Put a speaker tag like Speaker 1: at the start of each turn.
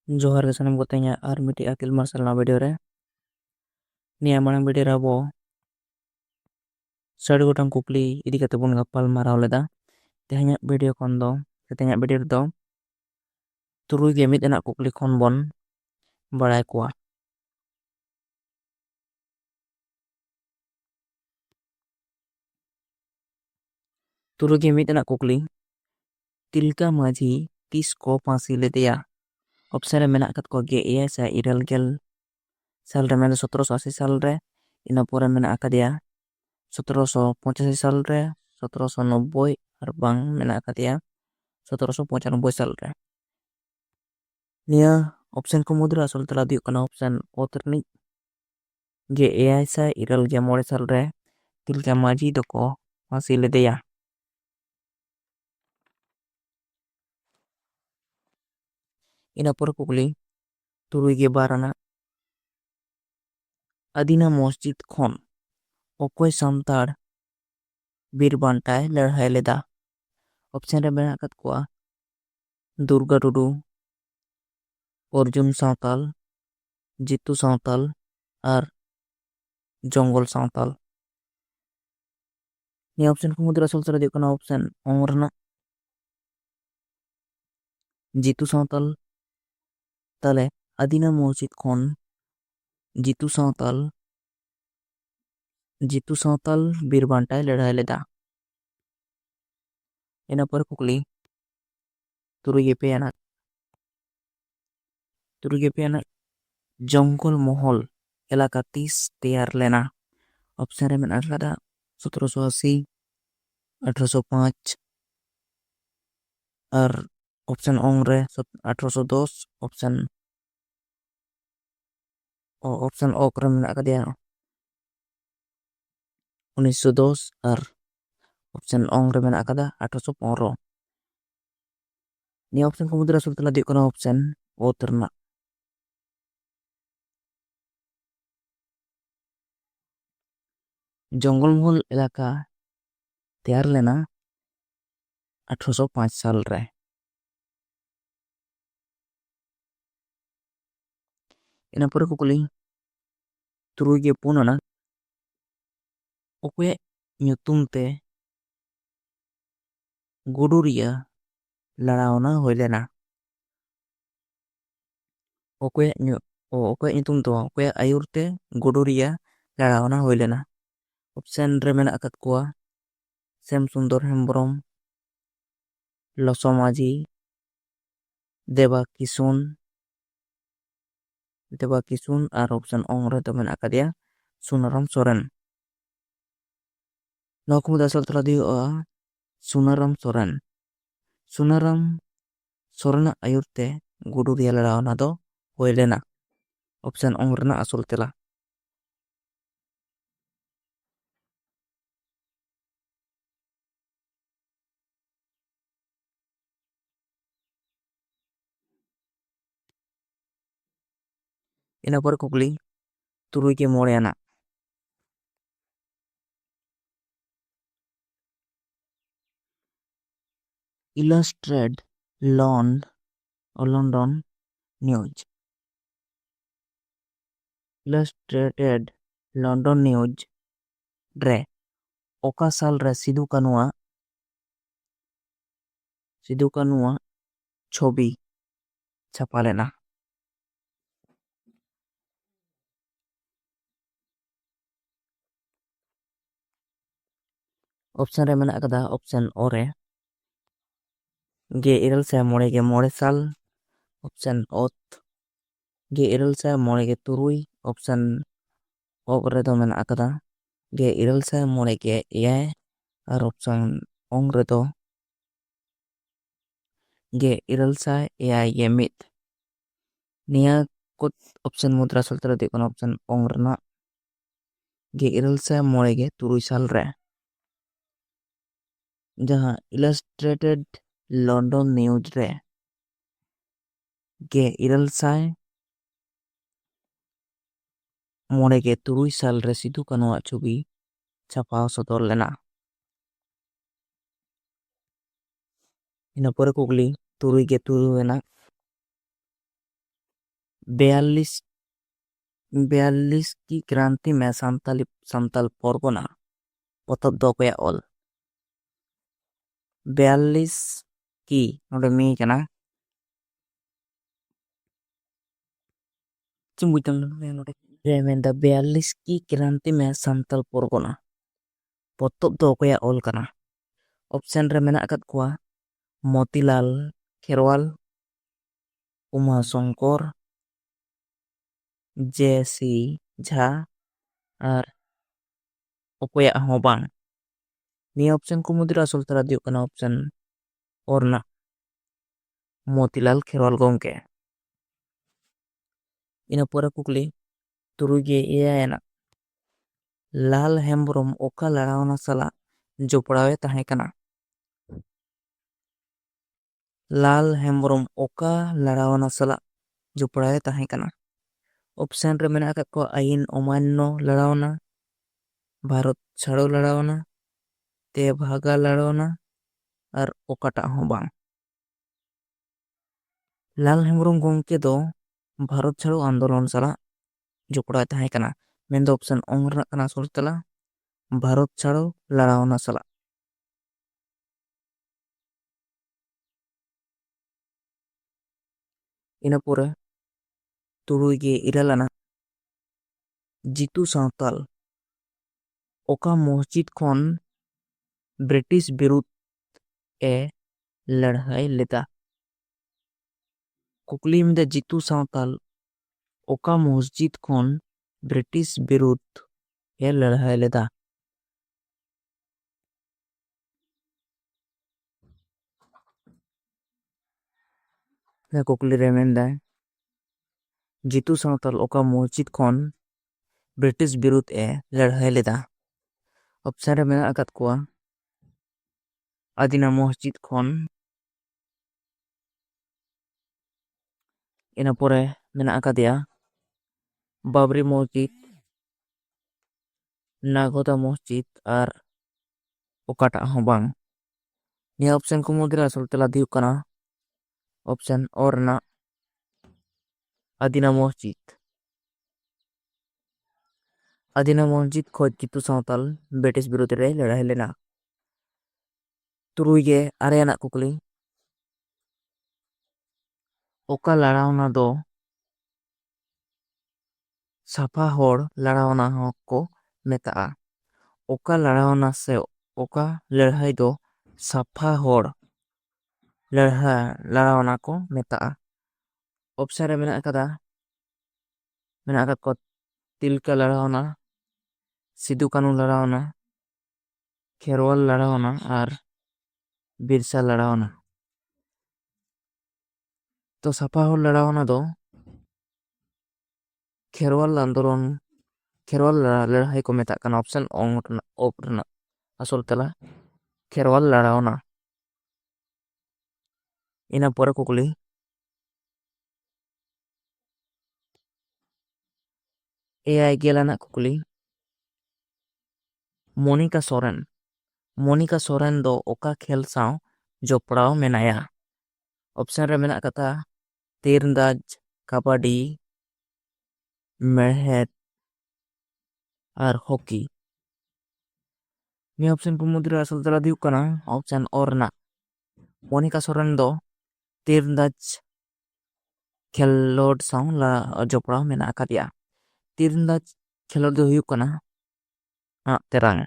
Speaker 1: Johar ke sanam gotanya Armiti Akil Marsal na video re. Nia manang video rabo. Sadu gotang kukli idi kata pun gapal marau leda. Tehanya video kondo. Ketanya video do. Turui gemit enak kukli konbon. Barai kuah. Turui gemit enak kukli. Tilka maji tis ko pasi letea. Opsere menak kat ko ge iya sa iral gel. Sal re mena 1780 sal re. Ina pura menak akadia. 1785 sal re. 1790 arbang menak akadia. 1795 sal re. Nia option komodra asal telah diukana option alternatif ge AI sa iral ge more sal re tilka maji doko masih ledeya. Ina por kukli turui ge barana adina masjid khon okoi santar bir bantai lerhai leda. Option re menak kat kuah Durga Tudu, Orjun Santal, Jitu Santal ar Jongol Santal. Ni option komodra asal telah diukana option ongorna Jitu Santal tale adina masjid khon Jitu Santal bir bantai lerhai leda. Ina por kukli turui ge pe anak jongkol mohol elaka tis tiar lena. Option re menak ada 1780 1805 ar option ongre 1810 option okre menak kadia 1910 ar option ongre menak kada 1815. Ni option komodra sul telah diukana option alterna জঙ্গল মহল এলাকা তৈয়ার लेना 1805 साल रे. Ina pore kukuli turui ge punana okwe nyutum te guduria laraona hoilena. Okwe nyutum to okwe ayur te guduria laraona hoilena. Option re menak akat kuah Sem Sundor Hembrom, Losomaji, Deba Kisun ar option ongre to menak kadia Sunaram Soren. Nah aku dasal telah di Sunaram Soren. Sunaram Soren ayur te guduria laraona do hoilena. Option ongre na asul telah. Ina por kukli turui ge more anak. Illustrated London News. Illustrated London News re oka sal re Sidhu Kanua ছবি ছাপা लेना. Option re menak kada option ore ge iral sa more sal option ot ge iral sa ge turui option okre do menak kada ge iral sa ge ye ar option ongre do ge iral sa ye mit. Nia kot option mudra sul tera di option ongre na ge iral sa ge turui sal re. जहाँ illustrated London news रे ge iral sai more ge turui sal re Sidhu Kanua ছবি ছাপা sodor lena. Ina pore kukli turui ge turu enak 42 42 की क्रांति में संताल परगना पतब दो को all 42 की नोडे मी कना चिंबुतम नोडे रेमेंदा 42 की क्रांति में संताल परगना पतब दो को ऑल कना ऑप्शन रे मेना अकत कुआ मोतीलाल खेरवाल उमा शंकर जेसी झा और okoya hobang ni option ko mudra asol tara diok kana option orna motilal kherwal gongke ina pora kukli turuge ena lal hembrom oka larawana sala joprawe tahe kana lal hembrom oka larawana sala joprawe tahe kana option re mena akat ko ain omanno larawana bharat chhado larawana te bhaga larawana ar okata hobang लाल हेमब्रम गोंके दो भारत छाड़ो आंदोलन सला जोपड़ा ताहे कना main दो option ओंग कना सोलतला भारत छाड़ो लड़ावना सला ina pore तुरुई ge iralana Jitu Santal ओका मस्जिद खन ब्रिटिश विरुद्ध ए लड़ाई लेता कुकली में जीतू सांताल ओका मस्जिद खन ब्रिटिश विरुद्ध ए लड़ाई लेता कुकली रेमेंदा जीतू सांताल ओका मस्जिद खन ब्रिटिश विरुद्ध ए लड़ाई लेता ऑप्शन रे मेना अकत कुआ आदिना मस्जिद खन ina pore mena akadia Babri मस्जिद नागोदा मस्जिद और ओकाटा हबang ni option ko mudra asol tela diuk kana option orna adina मस्जिद खोज कितु सांताल ब्रिटिश विरुद्ध रे लड़ाई लेना तुरुई ge आरेना कुकली ओका लड़ावना दो साफा होड़ लड़ावना को मेता ओका लड़ावना से ओका लड़ाई दो साफा होड़ लड़ावना को मेता ऑप्शन रे मेना अकदा को तिलका लड़ावना सिदु कानू लड़ावना खेरवाल लड़ावना और बिरसा लड़ावना तो साफा होड़ लड़ावना दो खेरवाल आंदोलन खेरवाल लड़ाई को मेता कना ऑप्शन ओंग असल तला Kherwal लड़ावना ina pore kukli AI gelana kukli Monika Soren दो ओका खेल साव जोपड़ाव मेनाया ऑप्शन रे मेना कथा तीरंदाज कबड्डी मेहत और hockey ni option ko mudra asal tela diuk kana option orna Monika Soren दो तीरंदाज खेलोड साव ला जोपड़ाव मेना akadia तीरंदाज खेलोड दो हुयुक kana terang